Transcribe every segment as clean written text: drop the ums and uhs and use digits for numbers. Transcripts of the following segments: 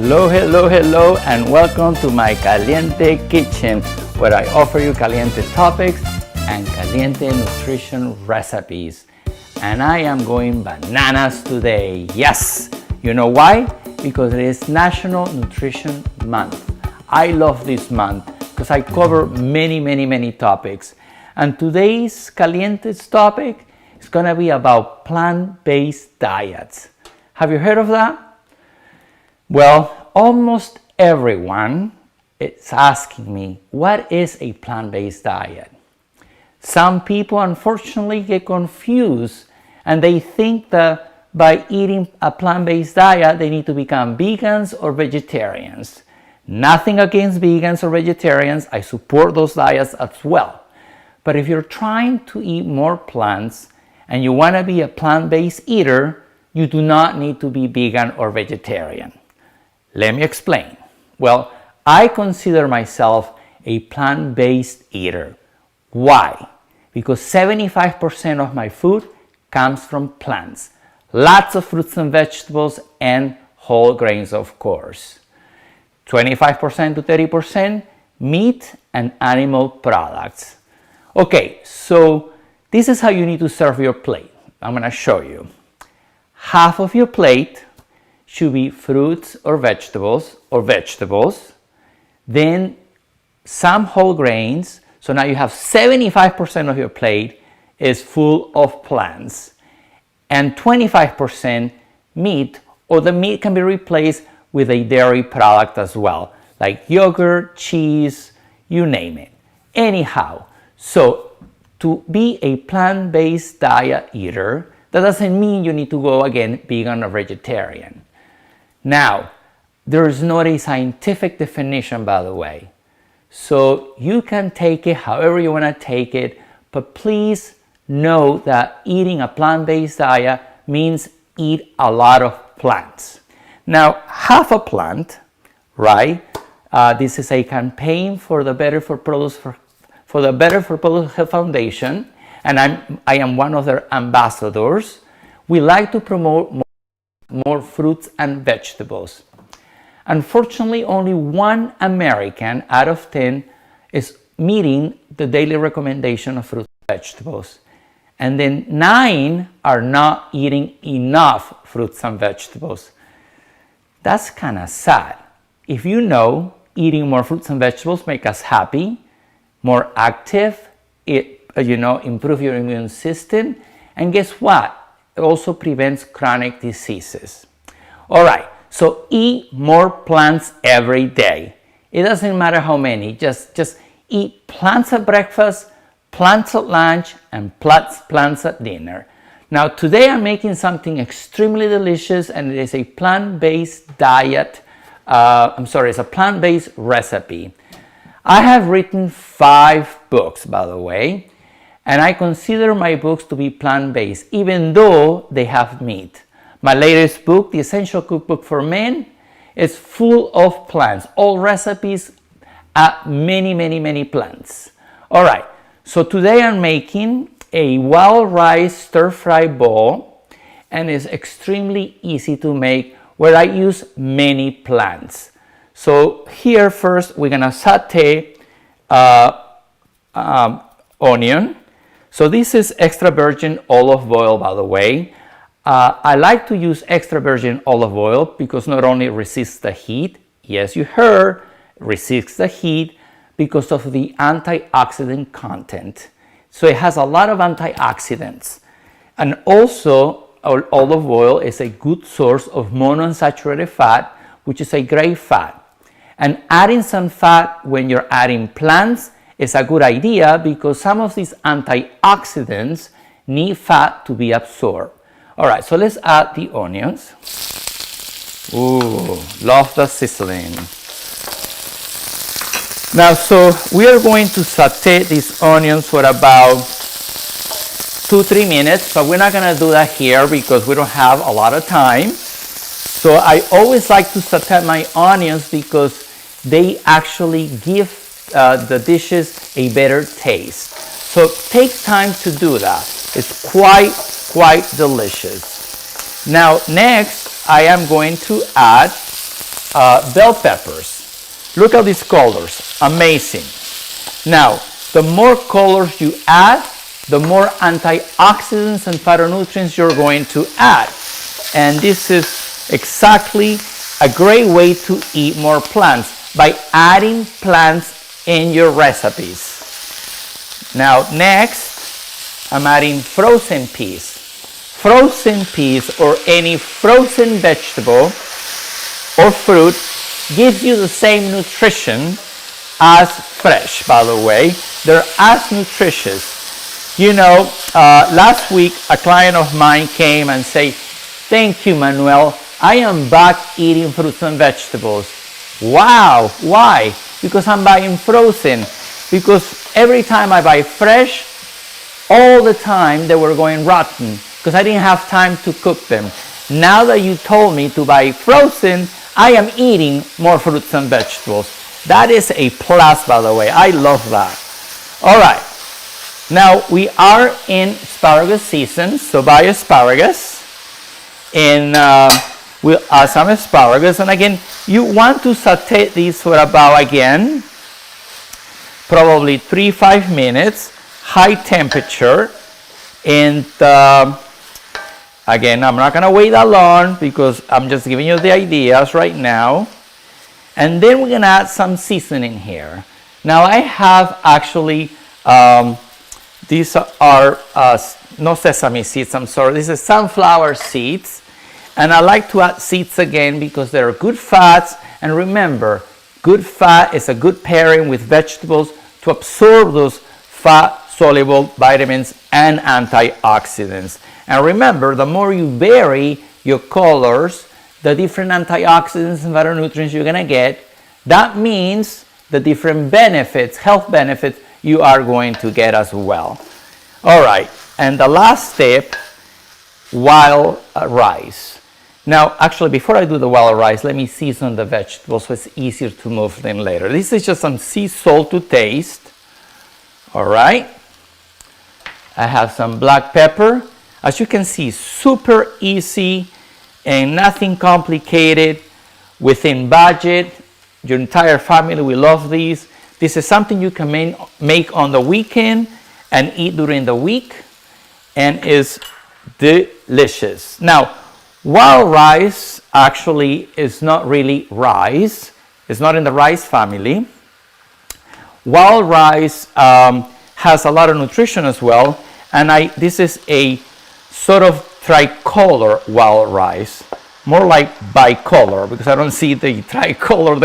Hello, hello, hello, and welcome to my Caliente Kitchen, where I offer you caliente topics and caliente nutrition recipes. And I am going bananas today. Yes! You know why? Because it is National Nutrition Month. I love this month because I cover many topics. And today's caliente topic is going to be about plant-based diets. Have you heard of that? Well, almost everyone is asking me, what is a plant-based diet? Some people unfortunately get confused and they think that by eating a plant-based diet, they need to become vegans or vegetarians. Nothing against vegans or vegetarians. I support those diets as well. But if you're trying to eat more plants and you want to be a plant-based eater, you do not need to be vegan or vegetarian. Let me explain. Well, I consider myself a plant-based eater. Why? Because 75% of my food comes from plants. Lots of fruits and vegetables and whole grains, of course. 25% to 30% meat and animal products. Okay, so this is how you need to serve your plate. I'm going to show you. Half of your plate should be fruits or vegetables, then some whole grains. So now you have 75% of your plate is full of plants, and 25% meat, or the meat can be replaced with a dairy product as well, like yogurt, cheese, you name it. Anyhow, so to be a plant-based diet eater, that doesn't mean you need to go again vegan or vegetarian. Now, there is not a scientific definition, by the way. So you can take it however you want to take it, but please know that eating a plant-based diet means eat a lot of plants. Now, half a plant, right? This is a campaign for the Better for Produce for the Better for Produce Health Foundation, and I am one of their ambassadors. We like to promote more fruits and vegetables. Unfortunately, only 1 American out of 10 is meeting the daily recommendation of fruits and vegetables. And then 9 are not eating enough fruits and vegetables. That's kind of sad. If you know eating more fruits and vegetables make us happy, more active, improve your immune system, and guess what? It also prevents chronic diseases. All right, so eat more plants every day. It doesn't matter how many, just eat plants at breakfast, plants at lunch, and plants at dinner. Now today I'm making something extremely delicious, and it is a plant-based diet. It's a plant-based recipe. I have written 5 books, by the way, and I consider my books to be plant-based, even though they have meat. My latest book, The Essential Cookbook for Men, is full of plants. All recipes add many plants. All right, so today I'm making a wild rice stir-fry bowl, and it's extremely easy to make, where I use many plants. So here first we're gonna saute onion. So this is extra virgin olive oil, by the way. I like to use extra virgin olive oil because not only resists the heat, yes, you heard, resists the heat because of the antioxidant content. So it has a lot of antioxidants. And also, olive oil is a good source of monounsaturated fat, which is a great fat. And adding some fat when you're adding plants is a good idea because some of these antioxidants need fat to be absorbed. All right, so let's add the onions. Ooh, love the sizzling. Now, so we are going to saute these onions for about 2-3 minutes, but we're not gonna do that here because we don't have a lot of time. So I always like to saute my onions because they actually give the dishes a better taste. So take time to do that. It's quite delicious. Now next I am going to add bell peppers. Look at these colors, amazing. Now, the more colors you add, the more antioxidants and phytonutrients you're going to add. And this is exactly a great way to eat more plants, by adding plants in your recipes. Now next, I'm adding frozen peas. Frozen peas, or any frozen vegetable or fruit, gives you the same nutrition as fresh, by the way. They're as nutritious. You know, last week a client of mine came and said, "Thank you, Manuel. I am back eating fruits and vegetables." Wow, why? Because I'm buying frozen. Because every time I buy fresh, all the time they were going rotten because I didn't have time to cook them. Now that you told me to buy frozen, I am eating more fruits and vegetables. That is a plus, by the way. I love that. All right. Now we are in asparagus season, so buy asparagus. And we'll add some asparagus. And again, you want to saute these for about, again, probably 3-5 minutes, high temperature. And again, I'm not going to wait that long because I'm just giving you the ideas right now. And then we're going to add some seasoning here. Now I have actually, these are no sesame seeds, I'm sorry. This is sunflower seeds. And I like to add seeds again because they're good fats. And remember, good fat is a good pairing with vegetables to absorb those fat-soluble vitamins and antioxidants. And remember, the more you vary your colors, the different antioxidants and phytonutrients you're going to get, that means the different benefits, health benefits, you are going to get as well. All right, and the last step, wild rice. Now, actually, before I do the wild rice, let me season the vegetables so it's easier to move them later. This is just some sea salt to taste. All right. I have some black pepper. As you can see, super easy and nothing complicated, within budget. Your entire family will love these. This is something you can make on the weekend and eat during the week, and is delicious. Now, wild rice actually is not really rice. It's not in the rice family. Wild rice has a lot of nutrition as well, and this is a sort of tricolor wild rice, more like bicolor, because I don't see the tricolor.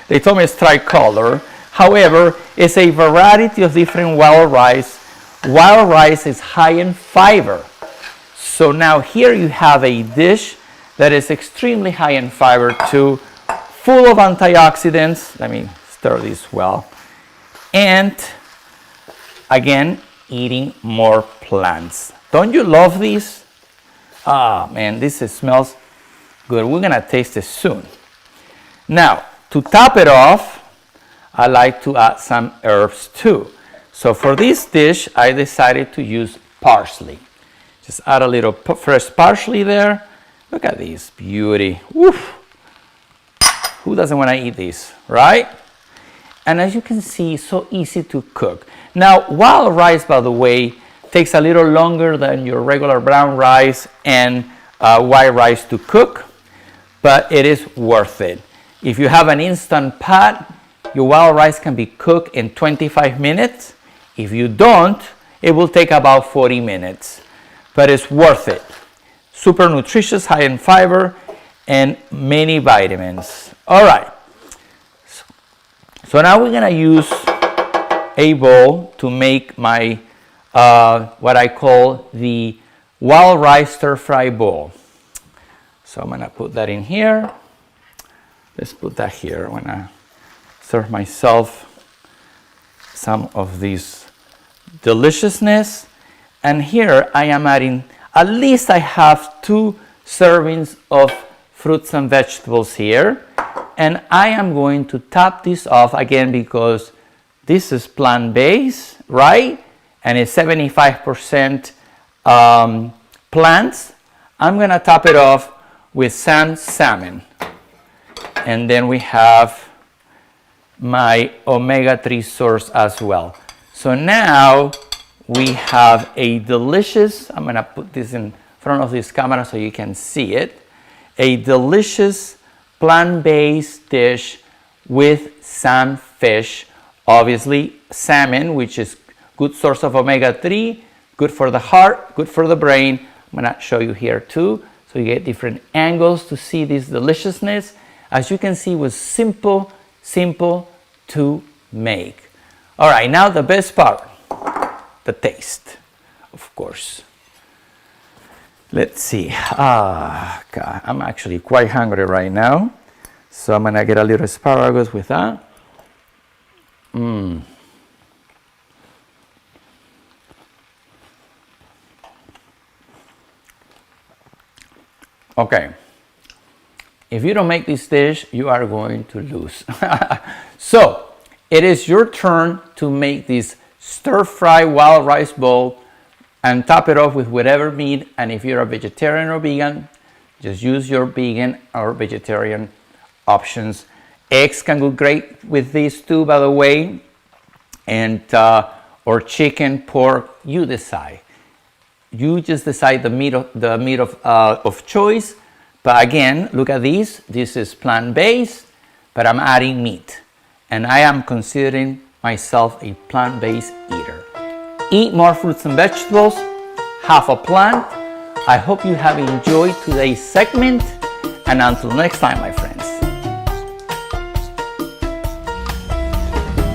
They told me it's tricolor. However, it's a variety of different wild rice. Wild rice is high in fiber. So now here you have a dish that is extremely high in fiber too, full of antioxidants. Let me stir this well. And again, eating more plants. Don't you love these? Ah, man, this smells good. We're gonna taste this soon. Now, to top it off, I like to add some herbs too. So for this dish, I decided to use parsley. Just add a little fresh parsley there. Look at this beauty. Woof. Who doesn't want to eat this, right? And as you can see, so easy to cook. Now, wild rice, by the way, takes a little longer than your regular brown rice and white rice to cook, but it is worth it. If you have an instant pot, your wild rice can be cooked in 25 minutes. If you don't, it will take about 40 minutes. But it's worth it. Super nutritious, high in fiber, and many vitamins. All right. So now we're gonna use a bowl to make my, what I call the wild rice stir-fry bowl. So I'm gonna put that in here. Let's put that here. I'm gonna serve myself some of this deliciousness. And here I am adding, at least I have 2 servings of fruits and vegetables here. And I am going to top this off again because this is plant-based, right? And it's 75% plants. I'm gonna top it off with some salmon. And then we have my omega-3 source as well. So now we have a delicious, I'm gonna put this in front of this camera so you can see it, a delicious plant-based dish with sunfish. Obviously salmon, which is good source of omega-3, good for the heart, good for the brain. I'm gonna show you here too, so you get different angles to see this deliciousness. As you can see, it was simple to make. All right, now the best part, the taste, of course. Let's see. God, I'm actually quite hungry right now, so I'm gonna get a little asparagus with that. Okay, if you don't make this dish, you are going to lose. So it is your turn to make this stir-fry wild rice bowl and top it off with whatever meat. And if you're a vegetarian or vegan, just use your vegan or vegetarian options. Eggs can go great with these too, by the way, and or chicken, pork, you decide. You just decide the meat of choice. But again, look at these. This is plant-based, but I'm adding meat. And I am considering myself a plant-based eater. Eat more fruits and vegetables. HaveAPlant. I hope you have enjoyed today's segment. And until next time, my friends.